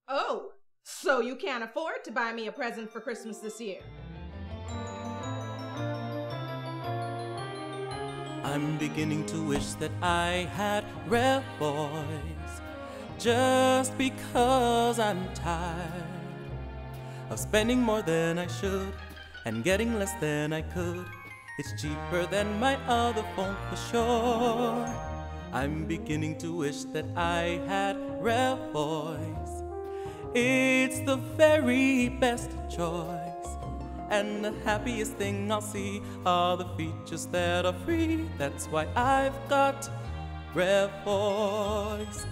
Oh, so you can't afford to buy me a present for Christmas this year? I'm beginning to wish that I had rare voice, just because I'm tired of spending more than I should and getting less than I could. It's cheaper than my other phone for sure. I'm beginning to wish that I had rare voice. It's the very best choice. And the happiest thing I'll see are the features that are free. That's why I've got Rare Voice.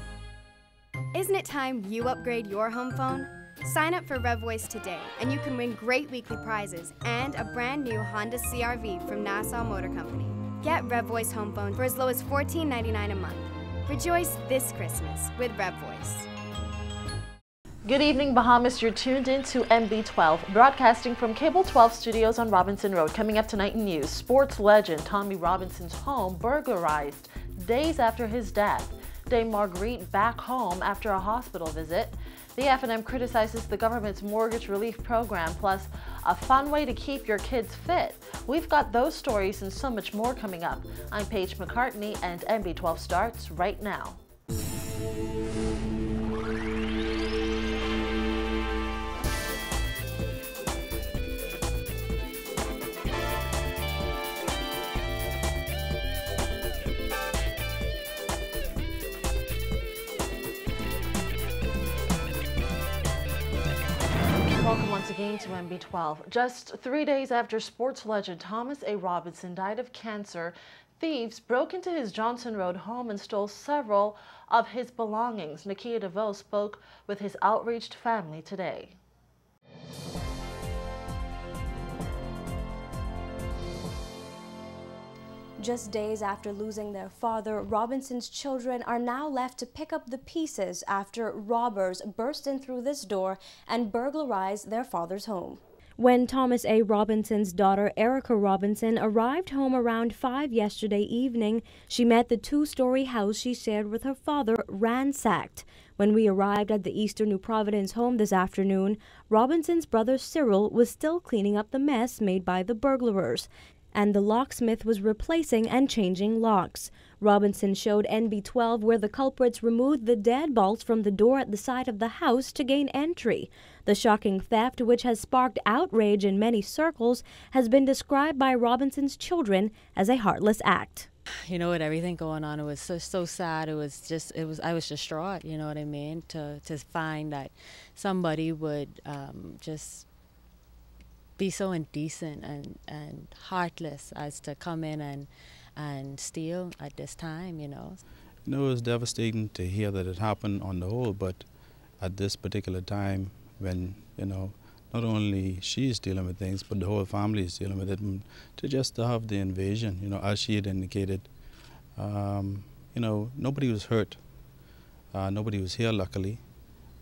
Isn't it time you upgrade your home phone? Sign up for Rev Voice today, and you can win great weekly prizes and a brand new Honda CR-V from Nassau Motor Company. Get Rev Voice home phone for as low as $14.99 a month. Rejoice this Christmas with Rev Voice. Good evening, Bahamas. You're tuned in to MB12, broadcasting from Cable 12 Studios on Robinson Road. Coming up tonight in news, sports legend Tommy Robinson's home burglarized days after his death. Dame Marguerite back home after a hospital visit. The F&M criticizes the government's mortgage relief program, plus a fun way to keep your kids fit. We've got those stories and so much more coming up. I'm Paige McCartney, and MB12 starts right now. Welcome once again to MB12. Just 3 days after sports legend Thomas A. Robinson died of cancer, thieves broke into his Johnson Road home and stole several of his belongings. Nakia DeVoe spoke with his outraged family today. Just days after losing their father, Robinson's children are now left to pick up the pieces after robbers burst in through this door and burglarized their father's home. When Thomas A. Robinson's daughter, Erica Robinson, arrived home around 5 yesterday evening, she met the two-story house she shared with her father ransacked. When we arrived at the Eastern New Providence home this afternoon, Robinson's brother Cyril was still cleaning up the mess made by the burglars, and the locksmith was replacing and changing locks. Robinson showed NB12 where the culprits removed the deadbolts from the door at the side of the house to gain entry. The shocking theft, which has sparked outrage in many circles, has been described by Robinson's children as a heartless act. You know, with everything going on, it was so sad. I was distraught, you know what I mean, to find that somebody would just be so indecent and heartless as to come in and steal at this time, you know. You know, it was devastating to hear that it happened on the whole, but at this particular time when, you know, not only she's dealing with things, but the whole family is dealing with it, and to have the invasion, you know, as she had indicated, you know, nobody was hurt, nobody was here luckily,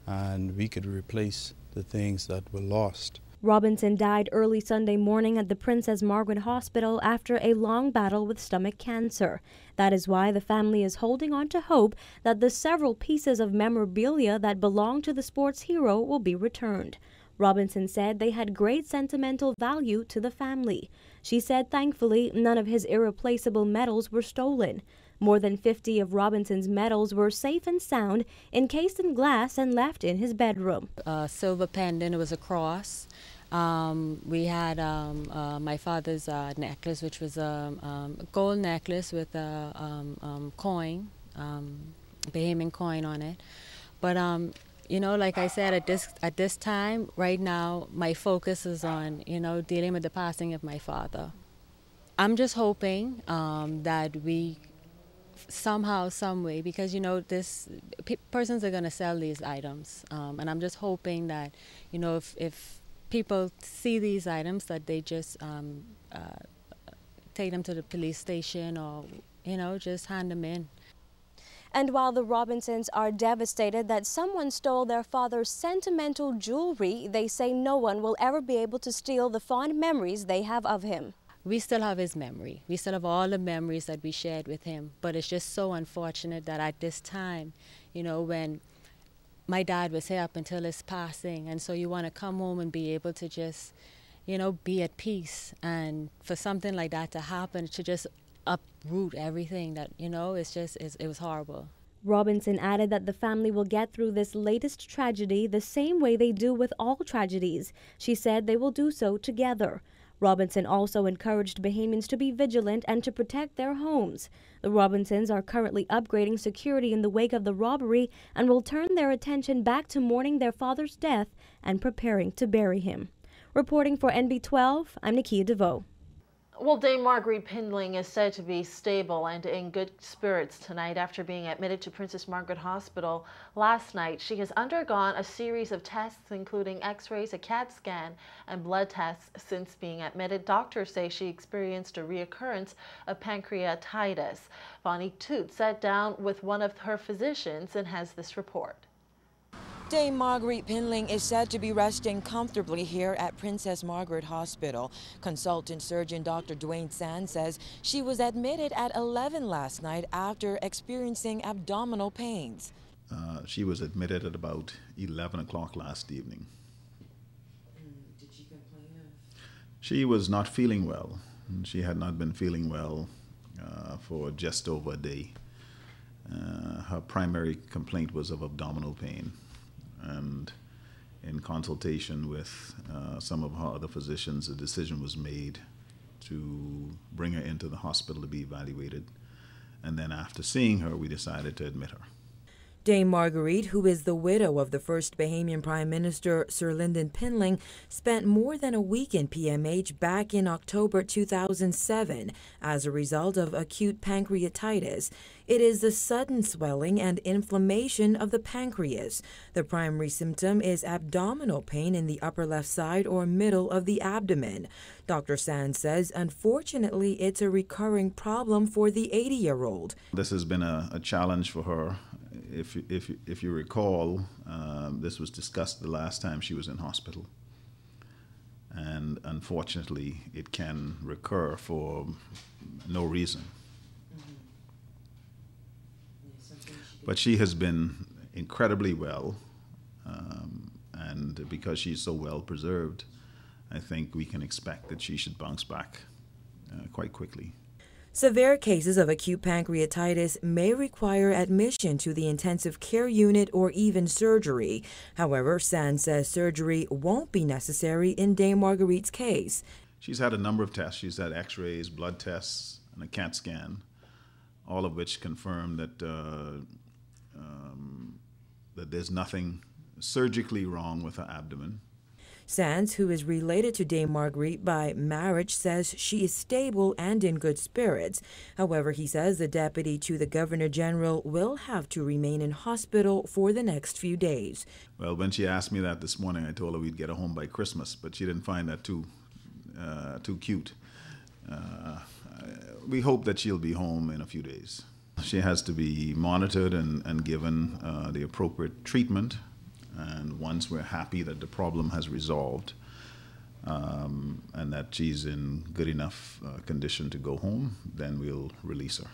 and we could replace the things that were lost. Robinson died early Sunday morning at the Princess Margaret Hospital after a long battle with stomach cancer. That is why the family is holding on to hope that the several pieces of memorabilia that belong to the sports hero will be returned. Robinson said they had great sentimental value to the family. She said thankfully none of his irreplaceable medals were stolen. More than 50 of Robinson's medals were safe and sound, encased in glass and left in his bedroom. A silver pendant, it was a cross. We had my father's necklace, which was a gold necklace with a coin, Bahamian coin on it. But you know, like I said, at this time, right now, my focus is on, you know, dealing with the passing of my father. I'm just hoping that we somehow, some way, because, you know, persons are going to sell these items, and I'm just hoping that, you know, if people see these items, that they just take them to the police station or, you know, just hand them in. And while the Robinsons are devastated that someone stole their father's sentimental jewelry, they say no one will ever be able to steal the fond memories they have of him. We still have his memory. We still have all the memories that we shared with him. But it's just so unfortunate that at this time, you know, when my dad was here up until his passing, and so you want to come home and be able to just, you know, be at peace. And for something like that to happen, to just uproot everything that, you know, it was horrible. Robinson added that the family will get through this latest tragedy the same way they do with all tragedies. She said they will do so together. Robinson also encouraged Bahamians to be vigilant and to protect their homes. The Robinsons are currently upgrading security in the wake of the robbery and will turn their attention back to mourning their father's death and preparing to bury him. Reporting for NB12, I'm Nakia DeVoe. Well, Dame Marguerite Pindling is said to be stable and in good spirits tonight after being admitted to Princess Margaret Hospital last night. She has undergone a series of tests, including x-rays, a CAT scan, and blood tests since being admitted. Doctors say she experienced a reoccurrence of pancreatitis. Bonnie Toot sat down with one of her physicians and has this report. Dame Marguerite Pindling is said to be resting comfortably here at Princess Margaret Hospital. Consultant surgeon Dr. Dwayne Sands says she was admitted at 11 last night after experiencing abdominal pains. She was admitted at about 11 o'clock last evening. Did she complain? She was not feeling well. She had not been feeling well for just over a day. Her primary complaint was of abdominal pain. And in consultation with some of her other physicians, a decision was made to bring her into the hospital to be evaluated. And then after seeing her, we decided to admit her. Dame Marguerite, who is the widow of the first Bahamian Prime Minister Sir Lyndon Pindling, spent more than a week in PMH back in October 2007 as a result of acute pancreatitis. It is the sudden swelling and inflammation of the pancreas. The primary symptom is abdominal pain in the upper left side or middle of the abdomen. Dr. Sands says, unfortunately, it's a recurring problem for the 80-year-old. This has been a challenge for her. If you recall, this was discussed the last time she was in hospital. And unfortunately, it can recur for no reason. But she has been incredibly well, and because she's so well preserved, I think we can expect that she should bounce back quite quickly. Severe cases of acute pancreatitis may require admission to the intensive care unit or even surgery. However, Sands says surgery won't be necessary in Dame Marguerite's case. She's had a number of tests. She's had x-rays, blood tests, and a CAT scan, all of which confirm that, that there's nothing surgically wrong with her abdomen. Sands, who is related to Dame Marguerite by marriage, says she is stable and in good spirits. However, he says the deputy to the Governor General will have to remain in hospital for the next few days. Well, when she asked me that this morning, I told her we'd get her home by Christmas, but she didn't find that too cute. We hope that she'll be home in a few days. She has to be monitored and given the appropriate treatment. And once we're happy that the problem has resolved and that she's in good enough condition to go home, then we'll release her.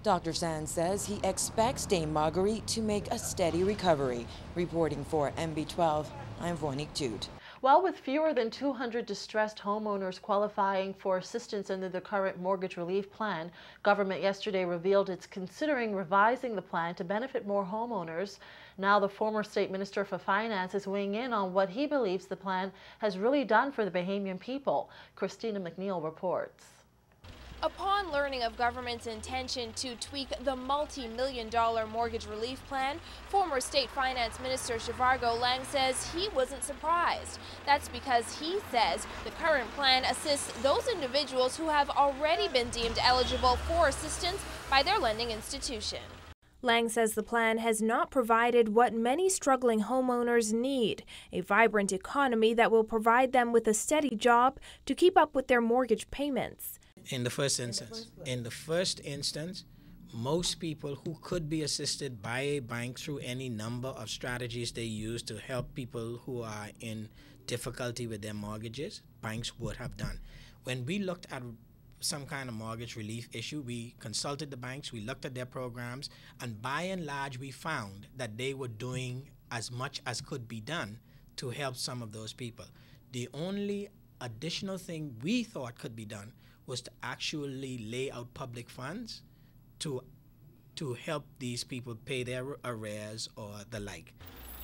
Dr. Sands says he expects Dame Marguerite to make a steady recovery. Reporting for MB12, I'm Vonique Jude. Well, with fewer than 200 distressed homeowners qualifying for assistance under the current mortgage relief plan, government yesterday revealed it's considering revising the plan to benefit more homeowners. Now the former state minister for finance is weighing in on what he believes the plan has really done for the Bahamian people. Christina McNeil reports. Upon learning of government's intention to tweak the multi-million-dollar mortgage relief plan, former state finance minister Shivargo Lang says he wasn't surprised. That's because he says the current plan assists those individuals who have already been deemed eligible for assistance by their lending institution. Lang says the plan has not provided what many struggling homeowners need, a vibrant economy that will provide them with a steady job to keep up with their mortgage payments. In the first instance, most people who could be assisted by a bank through any number of strategies they use to help people who are in difficulty with their mortgages, banks would have done. When we looked at some kind of mortgage relief issue. We consulted the banks, we looked at their programs, and by and large we found that they were doing as much as could be done to help some of those people. The only additional thing we thought could be done was to actually lay out public funds to help these people pay their arrears or the like.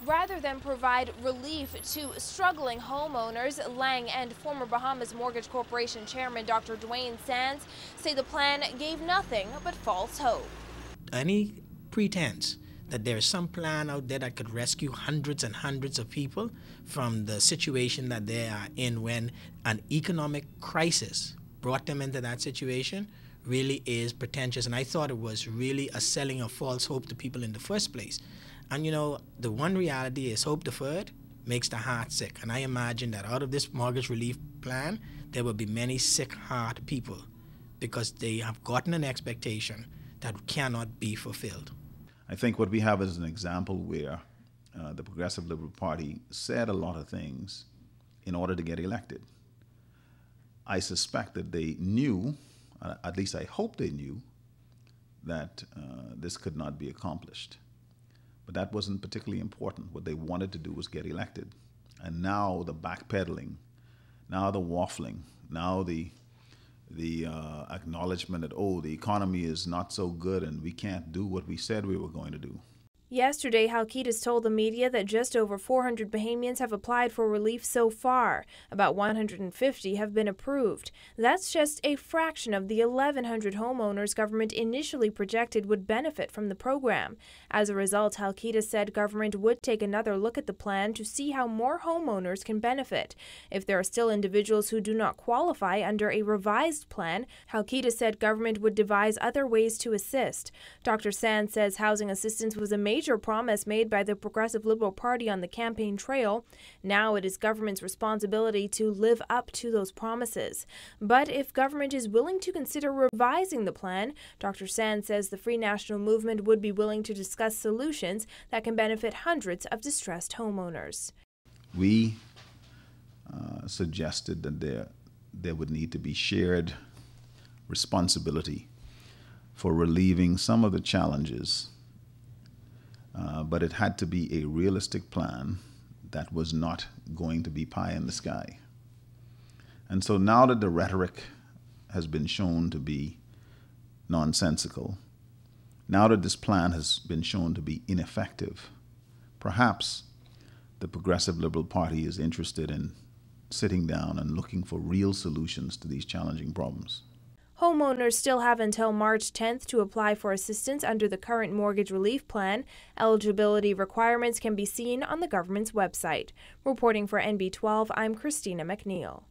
Rather than provide relief to struggling homeowners, Lang and former Bahamas Mortgage Corporation Chairman Dr. Dwayne Sands say the plan gave nothing but false hope. Any pretense that there is some plan out there that could rescue hundreds and hundreds of people from the situation that they are in when an economic crisis brought them into that situation really is pretentious. And I thought it was really a selling of false hope to people in the first place. And you know, the one reality is hope deferred makes the heart sick. And I imagine that out of this mortgage relief plan, there will be many sick heart people because they have gotten an expectation that cannot be fulfilled. I think what we have is an example where the Progressive Liberal Party said a lot of things in order to get elected. I suspect that they knew, at least I hope they knew, that this could not be accomplished. But that wasn't particularly important. What they wanted to do was get elected. And now the backpedaling, now the waffling, now the acknowledgement that, oh, the economy is not so good and we can't do what we said we were going to do. Yesterday, Halkitis told the media that just over 400 Bahamians have applied for relief so far. About 150 have been approved. That's just a fraction of the 1,100 homeowners government initially projected would benefit from the program. As a result, Halkitis said government would take another look at the plan to see how more homeowners can benefit. If there are still individuals who do not qualify under a revised plan, Halkitis said government would devise other ways to assist. Dr. Sands says housing assistance was a major promise made by the Progressive Liberal Party on the campaign trail. Now it is government's responsibility to live up to those promises. But if government is willing to consider revising the plan, Dr. Sands says the Free National Movement would be willing to discuss solutions that can benefit hundreds of distressed homeowners. We suggested that there would need to be shared responsibility for relieving some of the challenges. But it had to be a realistic plan that was not going to be pie in the sky. And so now that the rhetoric has been shown to be nonsensical, now that this plan has been shown to be ineffective, perhaps the Progressive Liberal Party is interested in sitting down and looking for real solutions to these challenging problems. Homeowners still have until March 10th to apply for assistance under the current mortgage relief plan. Eligibility requirements can be seen on the government's website. Reporting for NB12, I'm Christina McNeil.